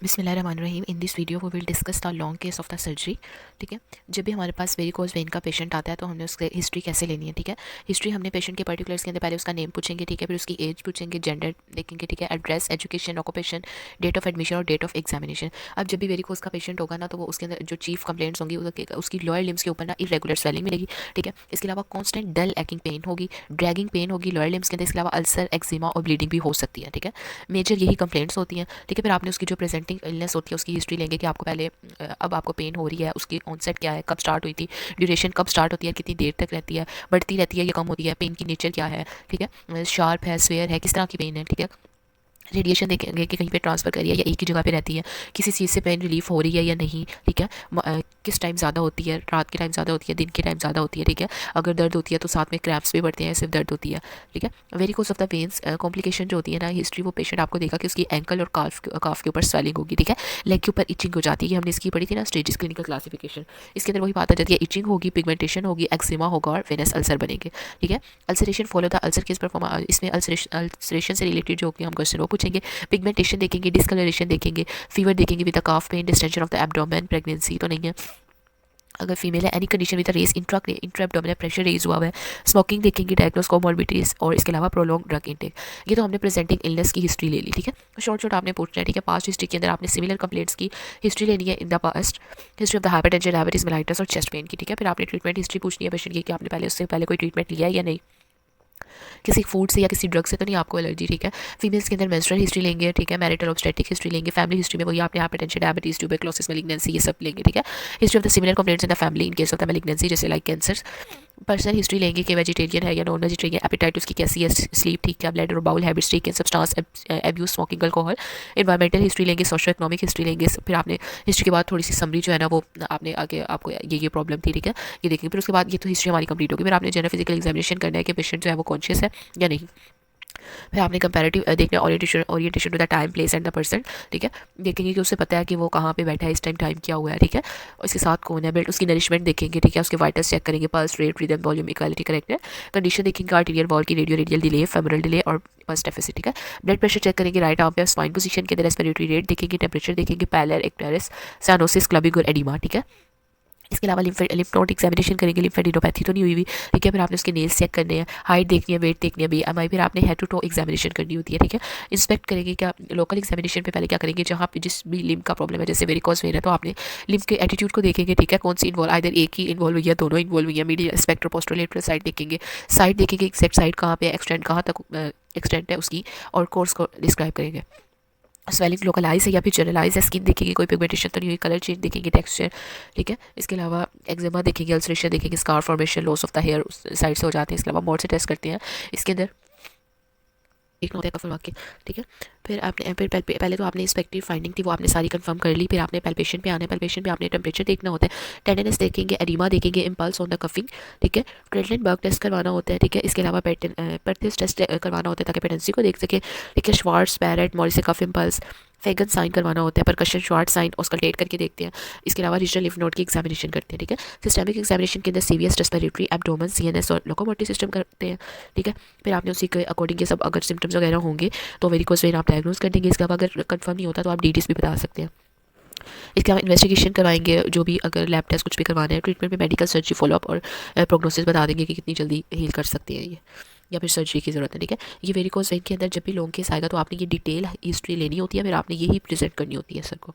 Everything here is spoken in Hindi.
बिस्मिल्लाहिर्रहमानिर्रहीम। In this video we will discuss the long case of the surgery. ठीक है, जब भी हमारे पास वेरिकोज वेन का पेशेंट आता है तो हमने उसकी हिस्ट्री कैसे लेनी है। ठीक है, हिस्ट्री हमने पेशेंट के पर्टिकुलर्स के अंदर पहले उसका नेम पूछेंगे। ठीक है, फिर उसकी एज पूछेंगे, जेंडर देखेंगे। ठीक है, address, education, occupation, date of admission और डेट ऑफ एग्जामिनेशन। अब जब भी वेरिकोज का पेशेंट होगा ना, तो वो उसके अंदर जो चीफ कंप्लेंट्स होंगी उसकी लोअर लिम्स के ऊपर ना इरेगुलर स्वेलिंग मिलेगी। ठीक है, इसके अलावा कॉन्स्टेंट डल एक्टिंग पेन होगी, ड्रैगिंग पेन होगी लोअर लिम्स के अंदर। इसके अलावा अल्सर, एक्जिमा और ब्लीडिंग भी हो सकती है। ठीक है, मेजर यही कंप्लेंट्स होती हैं। ठीक है, फिर आपने उसकी जो प्रेजेंटिंग इलनेस होती है उसकी हिस्ट्री लेंगे कि आपको पहले अब आपको पेन हो रही है, उसकी ऑनसेट क्या है, कब स्टार्ट हुई थी, ड्यूरेशन कब स्टार्ट होती है, कितनी देर तक रहती है, बढ़ती रहती है या कम होती है, पेन की नेचर क्या है। ठीक है, शार्प है, स्वेयर है, किस तरह की पेन है। ठीक है, रेडिएशन देखेंगे कि कहीं पे ट्रांसफ़र करी है या एक ही जगह पे रहती है, किसी चीज़ से पेन रिलीफ हो रही है या नहीं। ठीक है, किस टाइम ज़्यादा होती है, रात के टाइम ज़्यादा होती है, दिन के टाइम ज़्यादा होती है। ठीक है, अगर दर्द होती है तो साथ में क्रैम्प्स भी बढ़ते हैं, सिर्फ दर्द होती है। ठीक है, varicose of the veins complication जो होती है ना, हिस्ट्री वो पेशेंट आपको देखा कि उसकी एंकल और काफ के ऊपर स्वेलिंग होगी। ठीक है, लेग के ऊपर इचिंग हो जाती है। हमने इसकी पढ़ी थी ना स्टेजेस क्लिनिकल क्लासिफिकेशन, इसके अंदर वही बात आ जाती है, इचिंग होगी, पिगमेंटेशन होगी, एक्जिमा होगा और वेनस अल्सर बनेंगे। ठीक है, ulceration follow the ulcer case perform, इसमें अल्सरेशन से रिलेटेड जो कि हम क्वेश्चन वो पूछेंगे। पिगमेंटेशन देखेंगे, डिस्कलरेशन देखेंगे, फीवर देखेंगे with the calf pain, distension of the abdomen, pregnancy तो नहीं है। अगर फीमेल है, any condition with raised intra abdominal pressure raised हुआ है, स्मोकिंग देखेंगे, डायग्नोस कोमॉर्बिडिटीज और इसके अलावा प्रोलॉन्ग ड्रग इनटेक। ये तो हमने प्रेजेंटिंग इलनेस की हिस्ट्री ले ली। ठीक है, शॉर्ट शॉर्ट आपने पूछना है। ठीक है, पास्ट हिस्ट्री के अंदर आपने सिमिलर कंप्लेंट्स की हिस्ट्री लेनी है in the past, history of the hypertension, diabetes mellitus और चेस्ट पेन की। ठीक है, फिर आपने ट्रीटमेंट हिस्ट्री पूछनी है पेशेंट की कि आपने पहले उससे पहले कोई ट्रीटमेंट लिया है या नहीं, किसी फूड से या किसी ड्रग से तो नहीं आपको एलर्जी। ठीक है, फीमेल्स के अंदर मेंस्ट्रुअल हिस्ट्री लेंगे। ठीक है, मैरिटल ऑब्स्टेट्रिक हिस्ट्री लेंगे, फैमिली हिस्ट्री में वही आपने हाइपरटेंशन, डायबिटीज, ट्यूबरक्लोसिस, मैलिग्नेंसी ये सब लेंगे। ठीक है, history of the similar complaints in the family in case of the malignancy, जैसे लाइक कैंसर। पर्सनल हिस्ट्री लेंगे कि वेजिटेरियन है या नॉन वेजिटेरियन, एपिटाइट उसकी कैसी है, स्लीप ठीक है, ब्लड और बाउल हैबिट्स ठीक है, substance abuse, smoking, alcohol. Environmental history लेंगे, सोशो इकोनॉमिक हिस्ट्री लेंगे। फिर आपने हिस्ट्री के बाद थोड़ी सी समरी जो है ना वो आपने आगे आपको ये प्रॉब्लम थी। ठीक है, ये देखेंगे। फिर उसके बाद ये तो हिस्ट्री हमारी कंप्लीट होगी। फिर आपने जनरल फिजिकल एग्जामिनेशन करना है कि पेशेंट जो है वो कॉन्शियस है या नहीं। फिर आपने कंपैरेटिव देखना है, orientation to the time, place and the person. ठीक है, देखेंगे कि उसे पता है कि वो कहाँ पे बैठा है, इस टाइम क्या हुआ है। ठीक है, और इसके साथ कौन है, बेल्ट, उसकी नरिशमेंट देखेंगे। ठीक है, उसके वाइटल्स चेक करेंगे, pulse rate, rhythm, volume, equality correct है। कंडीशन देखेंगे, आर्टीरियल वॉल की, radio radial delay, femoral delay और पल्स डेफिसिट। ठीक है, ब्लड प्रेशर चेक करेंगे, राइट आर्म पे, स्पाइन पोजीशन के अंदर, रेस्पिरेटरी रेट देखेंगे, टेम्परेचर देखेंगे, पैलर, एक्टेरिस, साइनोसिस, क्लबिंग और एडिमा। ठीक है, इसके अलावा लिम्फ नोड एग्जामिनेशन करेंगे, लिम्फेडिनोपैथी तो नहीं हुई हुई। ठीक है, फिर आपने उसके नेल्स चेक करने हैं, हाइट देखनी है, वेट देखनी है, BMI। फिर आपने हेड टू टो एग्जामिनेशन करनी होती है। ठीक है, इंस्पेक्ट करेंगे क्या, लोकल एग्जामिनेशन पे पहले क्या करेंगे, जहाँ पे जिस भी लिम्फ का प्रॉब्लम है, जैसे वेरिकोज वेन है तो आपने लिम्फ के एटीट्यूड को देखेंगे। ठीक है, कौन सी इन्वॉल्व, आइदर एक ही इन्वॉल्व हुई है, दोनों इन्वॉल्व हुई है, मीडियल स्पेक्टर, पोस्टरोलेटरल साइड देखेंगे, साइड देखेंगे, एग्जैक्ट साइड कहाँ पे, एक्सटेंड कहाँ तक एक्सटेंट है उसकी, और कोर्स को डिस्क्राइब करेंगे। स्वेलिंग लोकलाइज है या फिर जनरलाइज है, स्किन देखेंगे, कोई पिगमेंटेशन तो नहीं हुई, कलर चेंज देखेंगे, टेक्सचर। ठीक है, इसके अलावा एक्जिमा देखेंगे, अल्सरेशन देखेंगे, scar formation, loss of the hair side से हो जाते हैं। इसके अलावा मोड से टेस्ट करते हैं इसके अंदर, देखना होता है कफन वाक्य। ठीक है, फिर आपने पहले तो आपने इंस्पेक्टिव फाइंडिंग थी वो आपने सारी कंफर्म कर ली। फिर आपने पैल्पेशन पे आना है, पैल्पेशन पे आपने टेम्परेचर देखना होता है, टेंडरनेस देखेंगे, एडिमा देखेंगे, इम्पल्स ऑन द कफिंग। ठीक है, क्रेडलिन बर्ग टेस्ट करवाना होता है। ठीक है, इसके अलावा पेर्टिस टेस्ट करवाना होता है ताकि प्रेगनेंसी को देख सके। ठीक है, श्वार्ट्स, पैरेट, मॉरिसे कफ इम्पल्स, फेगन साइन करवाना होता है, परकशन श्वार्ट्स साइन ऑस्कल्टेट करके देखते हैं। इसके अलावा रीजनल लिम्फ नोड की एग्जामिनेशन करते हैं। ठीक है, सिस्टमिक एग्जामिनेशन के अंदर सीवीएस, रेस्पिरेटरी, एब्डोमेन, CNS और लोकोमोटिव सिस्टम करते हैं। ठीक है, फिर आपने उसी के अकॉर्डिंग ये सब अगर सिम्टम्स वगैरह होंगे तो वेरिकोज वेन आप डायग्नोज कर देंगे। इसके अलावा अगर कंफर्म नहीं होता तो आप DTs भी बता सकते हैं। इसके अलावा इन्वेस्टिगेशन करवाएंगे, जो भी अगर लैब टेस्ट कुछ भी करवाना है, ट्रीटमेंट में मेडिकल सर्जरी, फॉलोअप और प्रोग्नोसिस बता देंगे कि कितनी जल्दी हील कर सकते हैं ये, या फिर सर्जरी की ज़रूरत है। ठीक है, ये वेरिकोज वेन के अंदर जब भी लॉन्ग केस आएगा तो आपने ये डिटेल हिस्ट्री लेनी होती है, फिर आपने यही प्रेजेंट करनी होती है सर को।